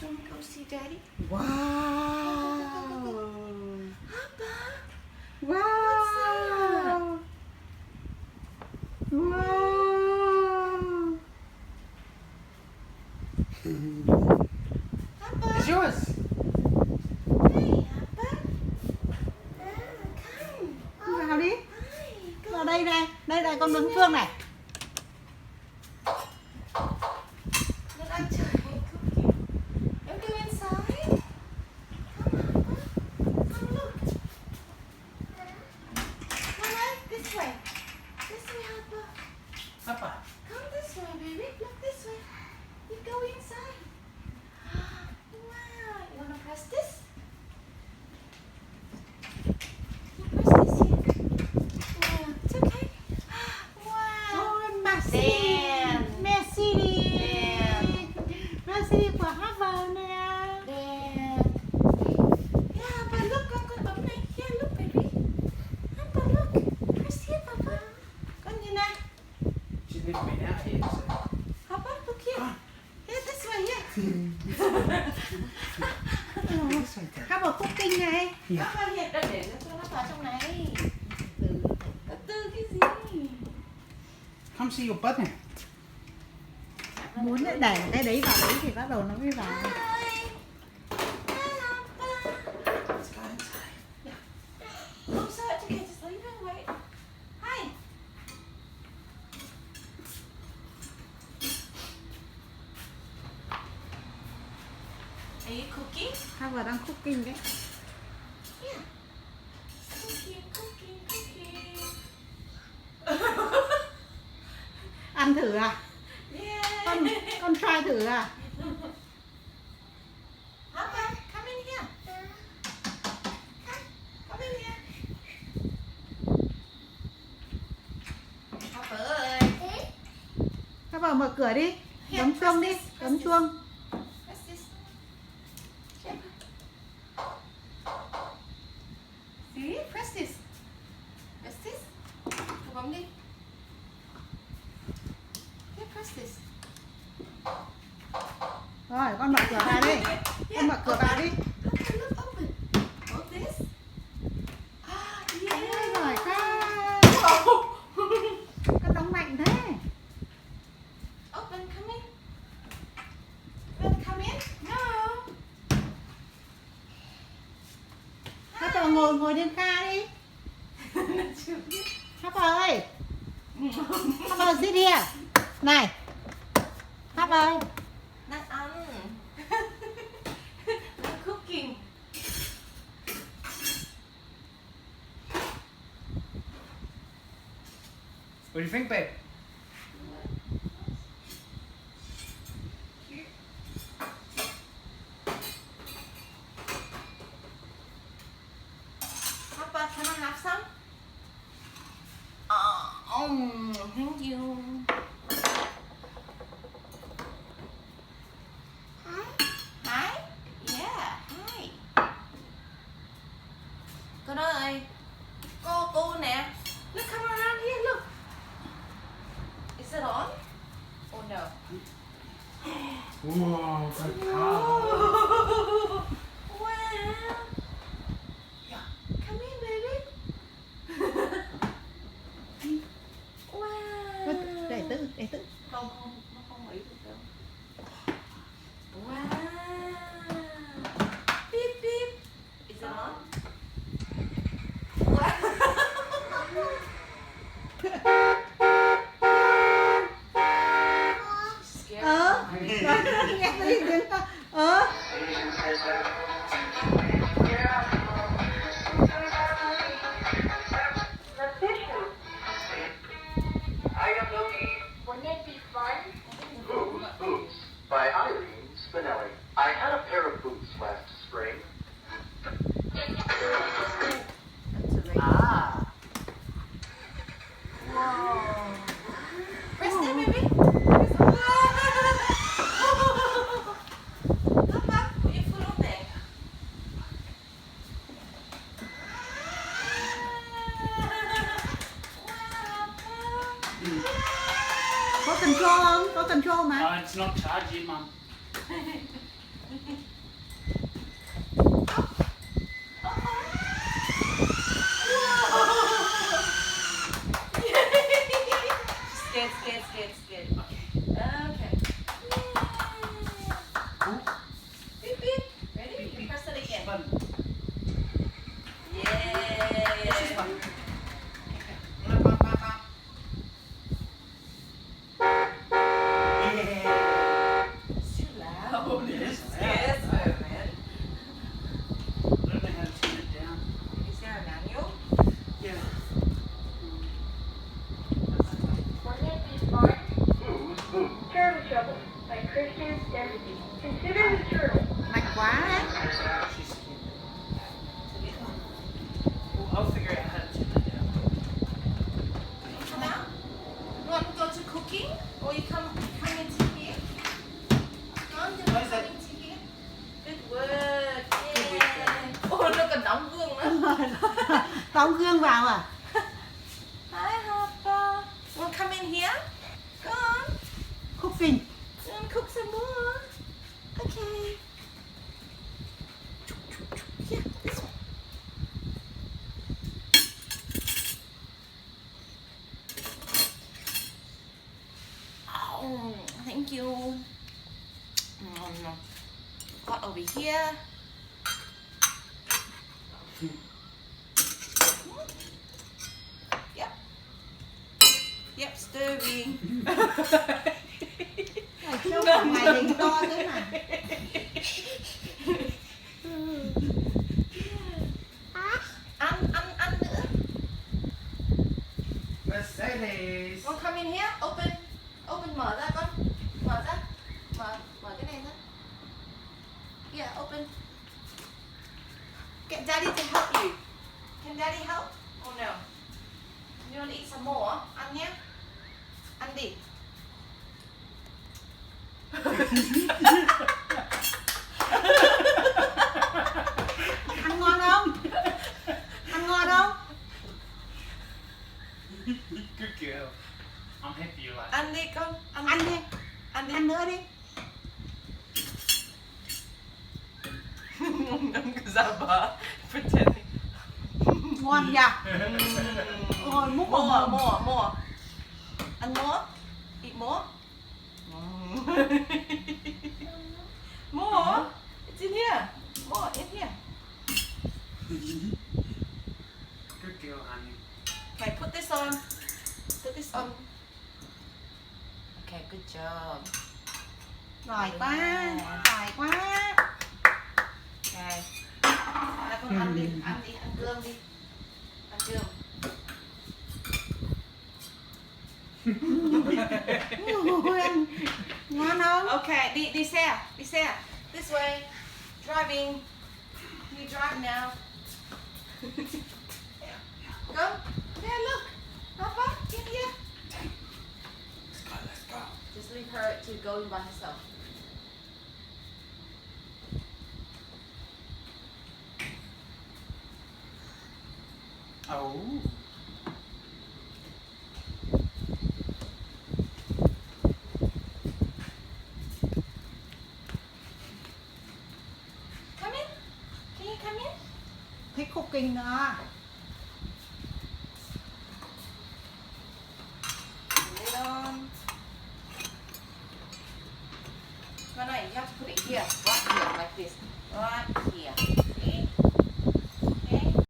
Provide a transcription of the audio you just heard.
You want to go see Daddy? Wow. Harper. Wow. Wow. Harper. It's yours. Hey, Harper. Come. Vào đi. Hi. Go. Vào đây này. Đây là con đứng Phương này. Look, I tried cooking. You go inside. Come, Harper. Come look. Come on, this way. This way, Harper. Papa. Come this way, baby. Look this way. You go inside. Wow. You wanna press this? You press this here. Wow. It's okay. Wow. Ôi, Messi. Dan. Messi đi. Dan. Messi của Harper nè. Dan. Yeah, but look, con bấm này. Yeah, look, baby. Papa, look. Press here, Papa. Con nhìn này. She's leaving me out here. So. Papa, look here. Here, this way, here. Harper cooking này. Nó vào hiện ra để cho nó vào trong này. Từ từ cái gì? Come see your butt nè. Muốn để cái đấy vào đấy thì bắt đầu nó mới vào. Hi. Hi, Papa. Let's go inside. Oh, so it's okay. Just leave it. Wait. Hi. Are you cooking? Harper đang cooking đấy. Yeah. Cooking, cooking, cooking. Ăn thử à? Yeah. Con try thử à? Papa, come in here. Come in here. Papa ơi. Harper mở cửa đi. Bấm chuông đi. Bấm chuông. What's this? See? Press this. Press this. Cô bấm đi. Yeah, press this. Rồi, con mở cửa vào đi. Con mở cửa vào đi. Okay, look, open. Hold this. Ah, Ôi yeah. giời con. Wow. Con đóng mạnh thế. Open, come in. Open, come in. No. Harper ngồi lên ca đi. Harper ơi. Harper sit here. Này. Harper ơi. Đang ăn. Đang cooking. What do you think, babe? Papa, can I have some? Thank you. Hi. Yeah, hi. Con ơi. Cô nè. Look, come around here, look. Is it on? Oh no. Wow, good Wow. Yeah. Come in, baby. Wow. Để tự. Không, nó không ấy được đâu. Wow. Beep beep. Is it on? Wow. Scared. Nghe thấy tiếng Wouldn't it be fun? Boots by Irene Spinelli. I had a pair of boots last spring. À. Wow. Press it, baby. Come back. Put your foot on there. Có control không? Có control mà. No, it's not charging, Mum. Scared. Okay. Beep beep. Ready? You press it again. Yeah. It's too loud. It is Yes, man. I don't know how to turn it down. Is there a manual? Yeah. Coordinate these lines. Booze, booze. Turtle Trouble by Christian Dempsey. Consider the turtle. Mạnh quá. She's scared. Well, I'll figure out how to turn it down. Come out. You want to go to cooking? Or you come into here? Come, you Why come is that? into here. Good work. Yeah. Oh, nó còn đóng gương nữa. Tống gương vào à? Hi, Harper. Want to come in here? Go on. Cooking. You want to cook some more? Okay. Yeah, this one. Oh, thank you. Hot over here. Yep, stirring. Này, chứ không mày đình to thế này. Ăn nữa. Mercedes. Con come in here, open mở ra con. Mở ra. Mở cái này ra. Yeah, open. Get daddy to help you. Can daddy help? Oh no. You want to eat some more? Ăn nhé. Ăn đi. Ăn ngon không? Ăn ngon không? Good girl. I'm happy you like it. Ăn đi con. Ăn đi. Ăn đi. Ăn nữa đi. Zaba pretending. Ngon nhỉ? Rồi múc vào mồm. More. And more? Eat more? More? It's in here. More, in here. Good girl, honey. Okay, put this on. Put this on. Okay, good job. Giỏi quá. Giỏi quá. Okay. Là con ăn đi, ăn cơm đi. Ăn cơm. Ui, ăn ngon không? Okay, đi xe. This way. Driving. You drive now. Go. Yeah, look. Papa, get here. Let's go. Just leave her to go in by herself. Oh. Come in. Can you come in? Thích cooking nữa. Put it on. No, you have to put it here. Right here, like this. Right here.